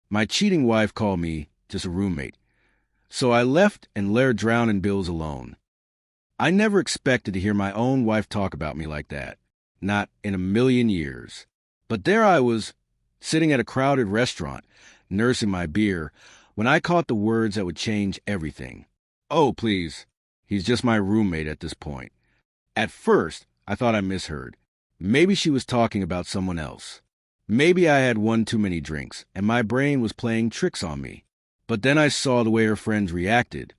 My cheating wife called me just a roommate. So I left and let her drown in bills alone. I never expected to hear my own wife talk about me like that. Not in a million years. But there I was, sitting at a crowded restaurant, nursing my beer, when I caught the words that would change everything. Oh, please. He's just my roommate at this point. At first, I thought I misheard. Maybe she was talking about someone else. Maybe I had one too many drinks, and my brain was playing tricks on me. But then I saw the way her friends reacted,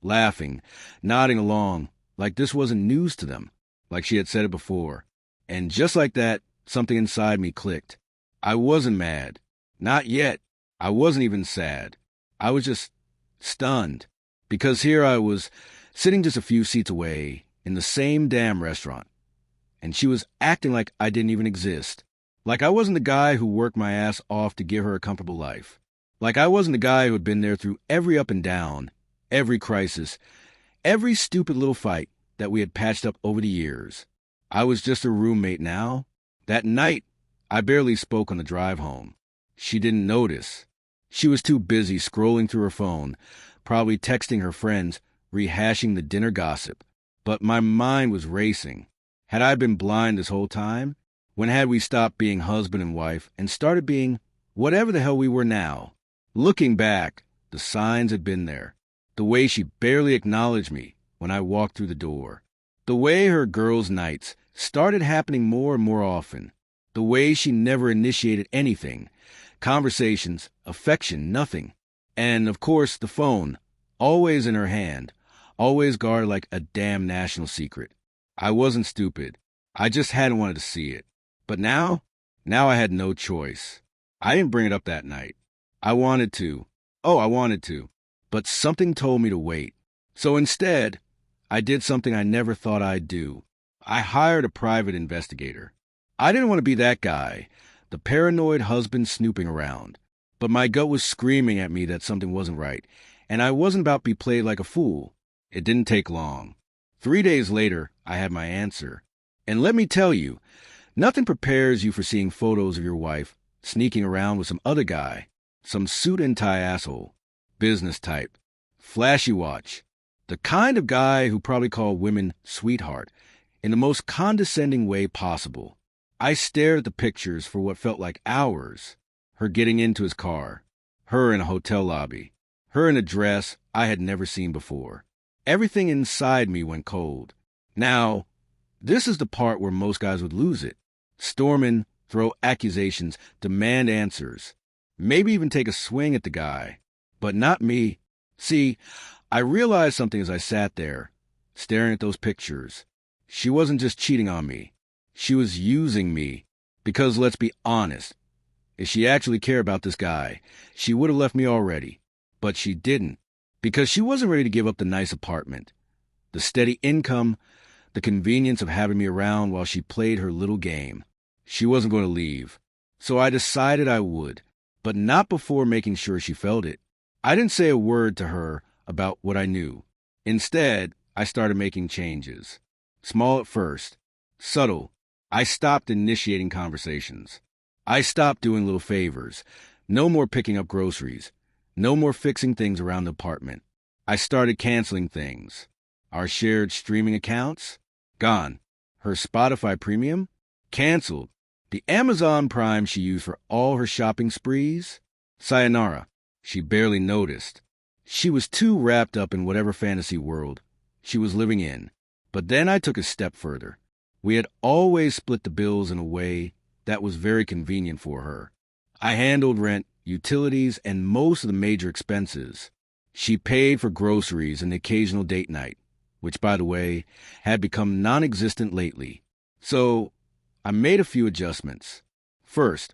laughing, nodding along, like this wasn't news to them, like she had said it before. And just like that, something inside me clicked. I wasn't mad. Not yet. I wasn't even sad. I was just stunned. Because here I was, sitting just a few seats away, in the same damn restaurant. And she was acting like I didn't even exist. Like I wasn't the guy who worked my ass off to give her a comfortable life. Like I wasn't the guy who had been there through every up and down, every crisis, every stupid little fight that we had patched up over the years. I was just a roommate now. That night, I barely spoke on the drive home. She didn't notice. She was too busy scrolling through her phone, probably texting her friends, rehashing the dinner gossip. But my mind was racing. Had I been blind this whole time? When had we stopped being husband and wife and started being whatever the hell we were now? Looking back, the signs had been there. The way she barely acknowledged me when I walked through the door. The way her girls' nights started happening more and more often. The way she never initiated anything. Conversations, affection, nothing. And, of course, the phone, always in her hand, always guarded like a damn national secret. I wasn't stupid. I just hadn't wanted to see it. But now I had no choice. I didn't bring it up that night. I wanted to. Oh, I wanted to. But something told me to wait. So instead, I did something I never thought I'd do. I hired a private investigator. I didn't want to be that guy, the paranoid husband snooping around. But my gut was screaming at me that something wasn't right, and I wasn't about to be played like a fool. It didn't take long. 3 days later, I had my answer. And let me tell you, nothing prepares you for seeing photos of your wife sneaking around with some other guy, some suit and tie asshole, business type, flashy watch, the kind of guy who probably called women sweetheart in the most condescending way possible. I stared at the pictures for what felt like hours. Her getting into his car, her in a hotel lobby, her in a dress I had never seen before. Everything inside me went cold. Now, this is the part where most guys would lose it. Storm in, throw accusations, demand answers, maybe even take a swing at the guy. But not me. See, I realized something as I sat there, staring at those pictures. She wasn't just cheating on me. She was using me. Because let's be honest, if she actually cared about this guy, she would have left me already. But she didn't. Because she wasn't ready to give up the nice apartment, the steady income, the convenience of having me around while she played her little game. She wasn't going to leave. So I decided I would, but not before making sure she felt it. I didn't say a word to her about what I knew. Instead, I started making changes. Small at first, subtle. I stopped initiating conversations. I stopped doing little favors. No more picking up groceries. No more fixing things around the apartment. I started canceling things. Our shared streaming accounts? Gone. Her Spotify premium? Canceled. The Amazon Prime she used for all her shopping sprees? Sayonara. She barely noticed. She was too wrapped up in whatever fantasy world she was living in. But then I took a step further. We had always split the bills in a way that was very convenient for her. I handled rent, utilities, and most of the major expenses. She paid for groceries and the occasional date night, which, by the way, had become non-existent lately. So I made a few adjustments. First,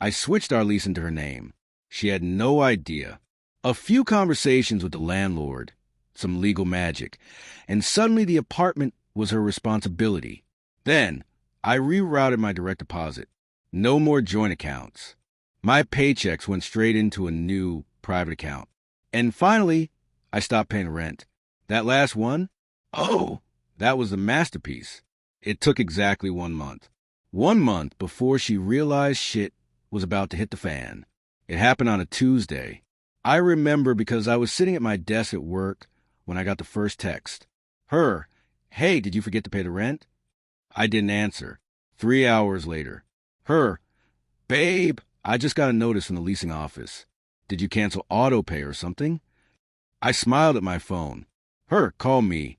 I switched our lease into her name. She had no idea. A few conversations with the landlord, some legal magic, and suddenly the apartment was her responsibility. Then I rerouted my direct deposit. No more joint accounts. My paychecks went straight into a new private account. And finally, I stopped paying rent. That last one? Oh, that was the masterpiece. It took exactly 1 month. 1 month before she realized shit was about to hit the fan. It happened on a Tuesday. I remember because I was sitting at my desk at work when I got the first text. Her, hey, did you forget to pay the rent? I didn't answer. 3 hours later. Her, babe, I just got a notice from the leasing office. Did you cancel auto pay or something? I smiled at my phone. Her, call me.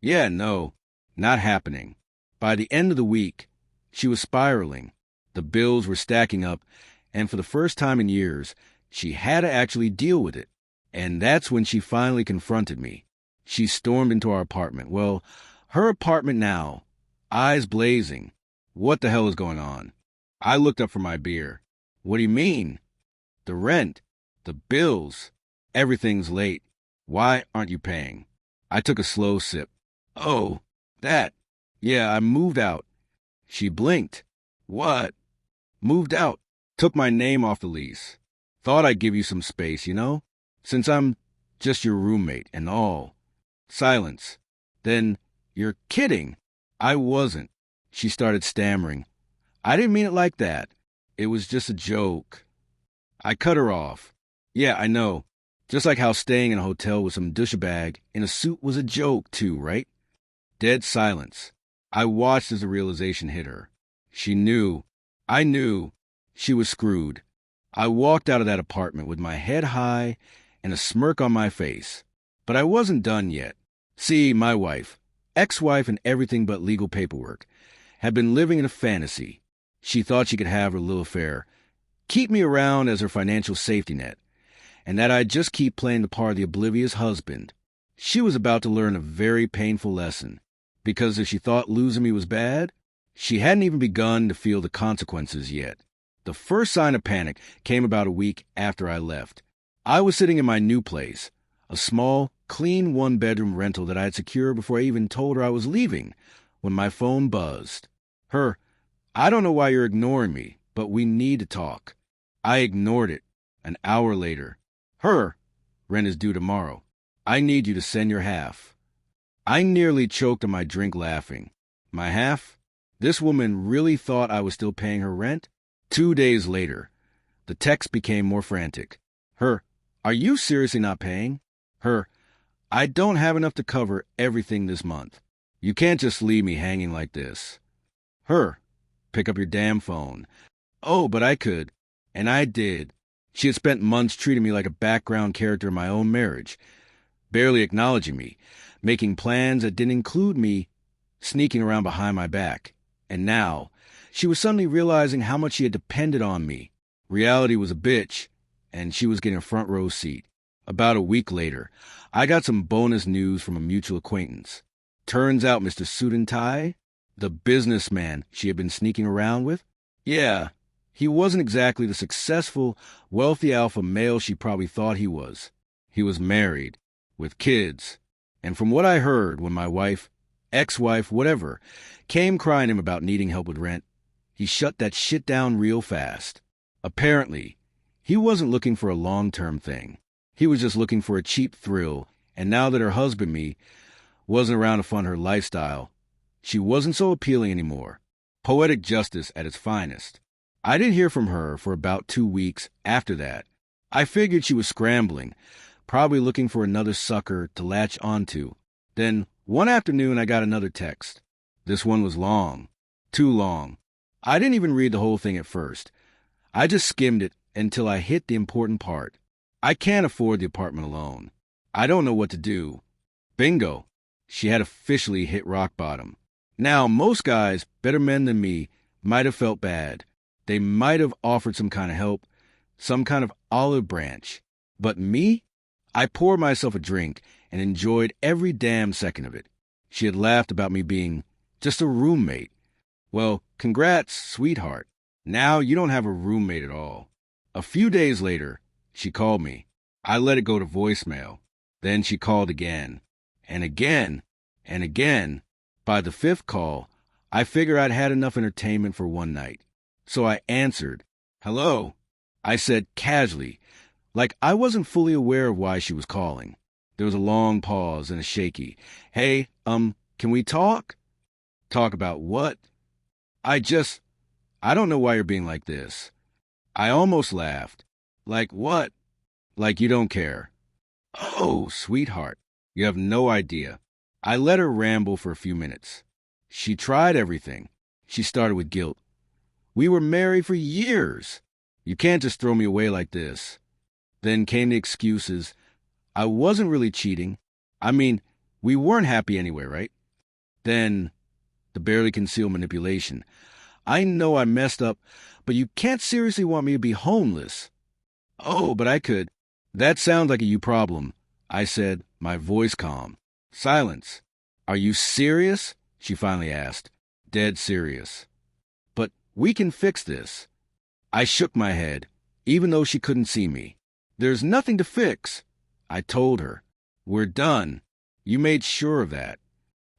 Yeah, no, not happening. By the end of the week, she was spiraling. The bills were stacking up, and for the first time in years, she had to actually deal with it. And that's when she finally confronted me. She stormed into our apartment. Well, her apartment now, eyes blazing. What the hell is going on? I looked up from my beer. What do you mean? The rent, the bills, everything's late. Why aren't you paying? I took a slow sip. Oh, that. Yeah, I moved out. She blinked. What? Moved out. Took my name off the lease. Thought I'd give you some space, you know? Since I'm just your roommate and all. Silence. Then, you're kidding. I wasn't. She started stammering. I didn't mean it like that. It was just a joke. I cut her off. Yeah, I know. Just like how staying in a hotel with some douchebag in a suit was a joke, too, right? Dead silence. I watched as the realization hit her. She knew. I knew. She was screwed. I walked out of that apartment with my head high and a smirk on my face. But I wasn't done yet. See, my wife, ex-wife and everything but legal paperwork, had been living in a fantasy. She thought she could have her little affair, keep me around as her financial safety net, and that I'd just keep playing the part of the oblivious husband. She was about to learn a very painful lesson, because if she thought losing me was bad, she hadn't even begun to feel the consequences yet. The first sign of panic came about a week after I left. I was sitting in my new place, a small, clean one-bedroom rental that I had secured before I even told her I was leaving, when my phone buzzed. Her, I don't know why you're ignoring me, but we need to talk. I ignored it. An hour later. Her, rent is due tomorrow. I need you to send your half. I nearly choked on my drink laughing. My half? This woman really thought I was still paying her rent? 2 days later. The text became more frantic. Her, are you seriously not paying? Her, I don't have enough to cover everything this month. You can't just leave me hanging like this. Her, pick up your damn phone. Oh, but I could. And I did. She had spent months treating me like a background character in my own marriage, barely acknowledging me, making plans that didn't include me sneaking around behind my back. And now, she was suddenly realizing how much she had depended on me. Reality was a bitch, and she was getting a front row seat. About a week later, I got some bonus news from a mutual acquaintance. Turns out Mr. Suit and Tie, the businessman she had been sneaking around with, yeah, he wasn't exactly the successful, wealthy alpha male she probably thought he was. He was married, with kids, and from what I heard when my wife, ex-wife, whatever, came crying to him about needing help with rent, he shut that shit down real fast. Apparently, he wasn't looking for a long-term thing. He was just looking for a cheap thrill, and now that her husband, me, wasn't around to fund her lifestyle, she wasn't so appealing anymore. Poetic justice at its finest. I didn't hear from her for about 2 weeks after that. I figured she was scrambling, probably looking for another sucker to latch onto. Then, one afternoon, I got another text. This one was long. Too long. I didn't even read the whole thing at first. I just skimmed it until I hit the important part. I can't afford the apartment alone. I don't know what to do. Bingo. She had officially hit rock bottom. Now, most guys, better men than me, might have felt bad. They might have offered some kind of help, some kind of olive branch. But me? I poured myself a drink and enjoyed every damn second of it. She had laughed about me being just a roommate. Well, congrats, sweetheart. Now you don't have a roommate at all. A few days later, she called me. I let it go to voicemail. Then she called again, and again, and again. By the 5th call, I figured I'd had enough entertainment for one night. So I answered. Hello, I said casually, like I wasn't fully aware of why she was calling. There was a long pause and a shaky, hey, can we talk? Talk about what? I don't know why you're being like this. I almost laughed. Like what? Like you don't care. Oh, sweetheart, you have no idea. I let her ramble for a few minutes. She tried everything. She started with guilt. We were married for years. You can't just throw me away like this. Then came the excuses. I wasn't really cheating. I mean, we weren't happy anyway, right? Then the barely concealed manipulation. I know I messed up, but you can't seriously want me to be homeless. Oh, but I could. That sounds like a you problem, I said, my voice calm. Silence. Are you serious? She finally asked. Dead serious. But we can fix this. I shook my head, even though she couldn't see me. There's nothing to fix. I told her. We're done. You made sure of that.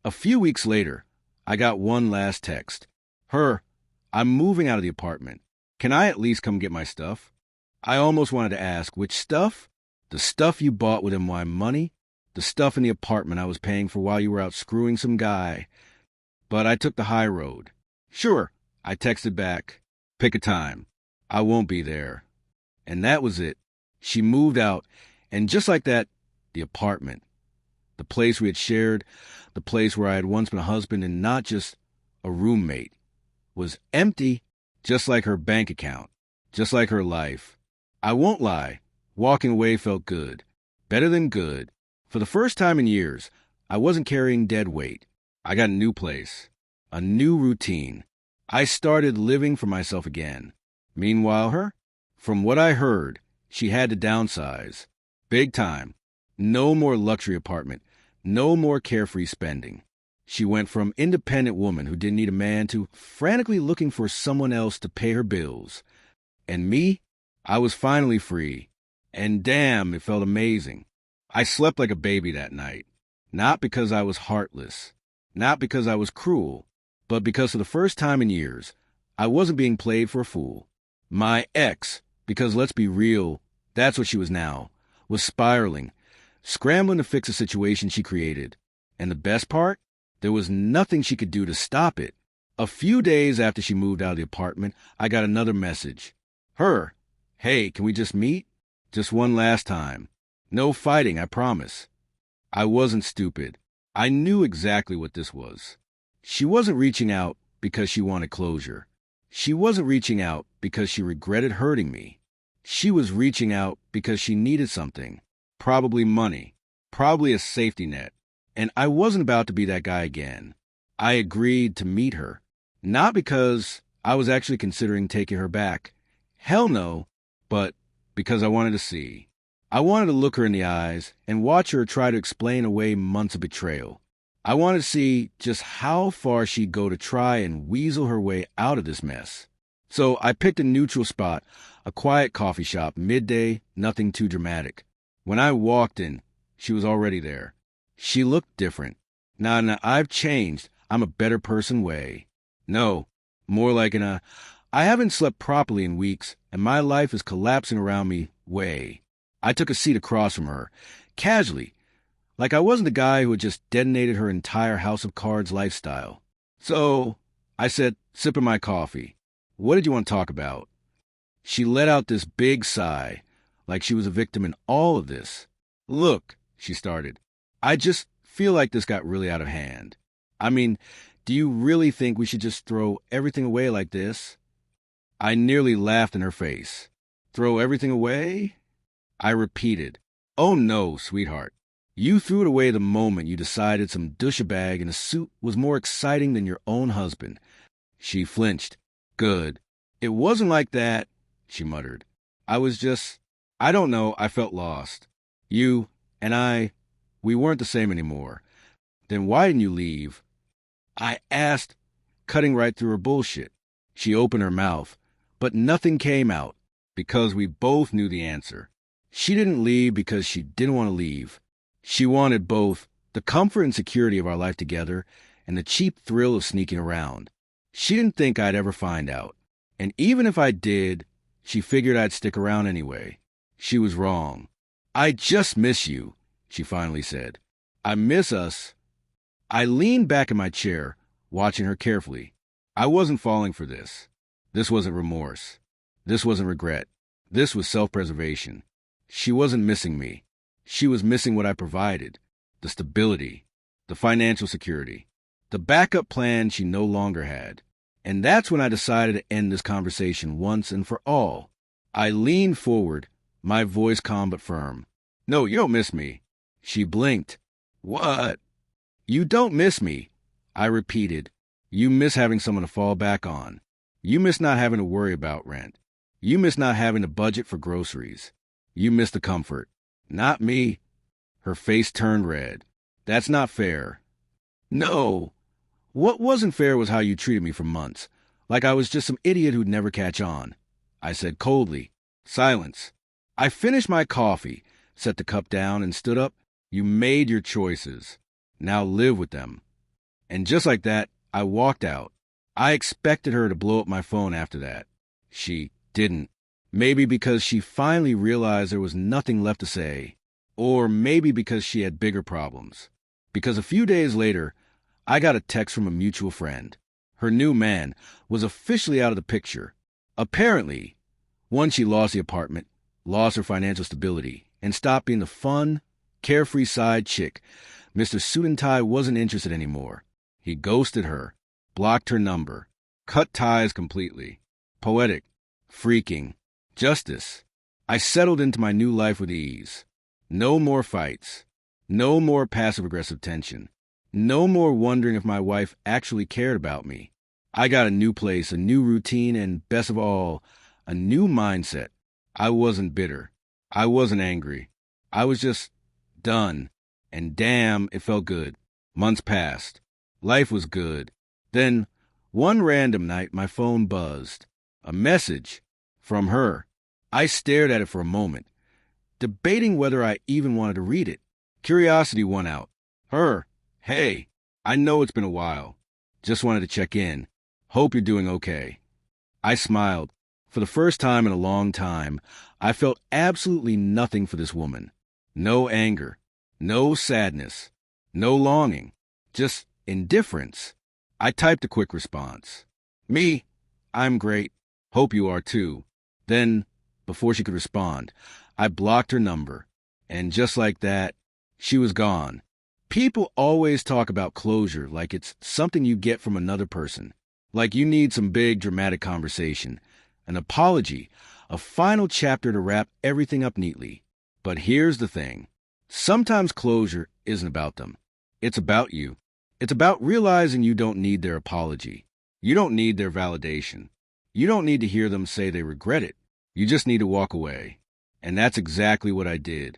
A few weeks later, I got one last text. I'm moving out of the apartment. Can I at least come get my stuff? I almost wanted to ask, which stuff? The stuff you bought with my money? The stuff in the apartment I was paying for while you were out screwing some guy? But I took the high road. Sure, I texted back. Pick a time. I won't be there. And that was it. She moved out, and just like that, the apartment. The place we had shared, the place where I had once been a husband and not just a roommate, was empty, just like her bank account, just like her life. I won't lie, walking away felt good. Better than good. For the first time in years, I wasn't carrying dead weight. I got a new place, a new routine. I started living for myself again. Meanwhile, from what I heard, she had to downsize. Big time. No more luxury apartment. No more carefree spending. She went from independent woman who didn't need a man to frantically looking for someone else to pay her bills. And me? I was finally free. And damn, it felt amazing. I slept like a baby that night. Not because I was heartless. Not because I was cruel. But because for the first time in years, I wasn't being played for a fool. My ex, because let's be real, that's what she was now, was spiraling, scrambling to fix a situation she created. And the best part? There was nothing she could do to stop it. A few days after she moved out of the apartment, I got another message. Hey, can we just meet? Just one last time. No fighting, I promise. I wasn't stupid. I knew exactly what this was. She wasn't reaching out because she wanted closure. She wasn't reaching out because she regretted hurting me. She was reaching out because she needed something. Probably money. Probably a safety net. And I wasn't about to be that guy again. I agreed to meet her. Not because I was actually considering taking her back. Hell no. But because I wanted to see. I wanted to look her in the eyes and watch her try to explain away months of betrayal. I wanted to see just how far she'd go to try and weasel her way out of this mess. So I picked a neutral spot, a quiet coffee shop, midday, nothing too dramatic. When I walked in, she was already there. She looked different. Now, I've changed. I'm a better person way. No, more like I haven't slept properly in weeks, and my life is collapsing around me way. I took a seat across from her, casually, like I wasn't the guy who had just detonated her entire House of Cards lifestyle. So, I said, sipping my coffee, what did you want to talk about? She let out this big sigh, like she was a victim in all of this. Look, she started, I just feel like this got really out of hand. I mean, do you really think we should just throw everything away like this? I nearly laughed in her face. Throw everything away? I repeated, oh no, sweetheart. You threw it away the moment you decided some douchebag in a suit was more exciting than your own husband. She flinched. Good. It wasn't like that, she muttered. I don't know, I felt lost. You and we weren't the same anymore. Then why didn't you leave? I asked, cutting right through her bullshit. She opened her mouth, but nothing came out, because we both knew the answer. She didn't leave because she didn't want to leave. She wanted both the comfort and security of our life together and the cheap thrill of sneaking around. She didn't think I'd ever find out. And even if I did, she figured I'd stick around anyway. She was wrong. I just miss you, she finally said. I miss us. I leaned back in my chair, watching her carefully. I wasn't falling for this. This wasn't remorse. This wasn't regret. This was self-preservation. She wasn't missing me. She was missing what I provided, the stability, the financial security, the backup plan she no longer had. And that's when I decided to end this conversation once and for all. I leaned forward, my voice calm but firm. No, you don't miss me. She blinked. What? You don't miss me, I repeated. You miss having someone to fall back on. You miss not having to worry about rent. You miss not having to budget for groceries. You miss the comfort. Not me. Her face turned red. That's not fair. No. What wasn't fair was how you treated me for months, like I was just some idiot who'd never catch on. I said coldly. Silence. I finished my coffee, set the cup down, and stood up. You made your choices. Now live with them. And just like that, I walked out. I expected her to blow up my phone after that. She didn't. Maybe because she finally realized there was nothing left to say. Or maybe because she had bigger problems. Because a few days later, I got a text from a mutual friend. Her new man was officially out of the picture. Apparently, once she lost the apartment, lost her financial stability, and stopped being the fun, carefree side chick, Mr. Suit and Tie wasn't interested anymore. He ghosted her, blocked her number, cut ties completely. Poetic, freaking, justice. I settled into my new life with ease. No more fights. No more passive-aggressive tension. No more wondering if my wife actually cared about me. I got a new place, a new routine, and best of all, a new mindset. I wasn't bitter. I wasn't angry. I was just done. And damn, it felt good. Months passed. Life was good. Then, one random night, my phone buzzed. A message from her. I stared at it for a moment, debating whether I even wanted to read it. Curiosity won out. Her. Hey, I know it's been a while. Just wanted to check in. Hope you're doing okay. I smiled. For the first time in a long time, I felt absolutely nothing for this woman. No anger. No sadness. No longing. Just indifference. I typed a quick response. Me? I'm great. Hope you are too. Then, before she could respond, I blocked her number. And just like that, she was gone. People always talk about closure like it's something you get from another person. Like you need some big dramatic conversation, an apology, a final chapter to wrap everything up neatly. But here's the thing. Sometimes closure isn't about them. It's about you. It's about realizing you don't need their apology. You don't need their validation. You don't need to hear them say they regret it. You just need to walk away. And that's exactly what I did.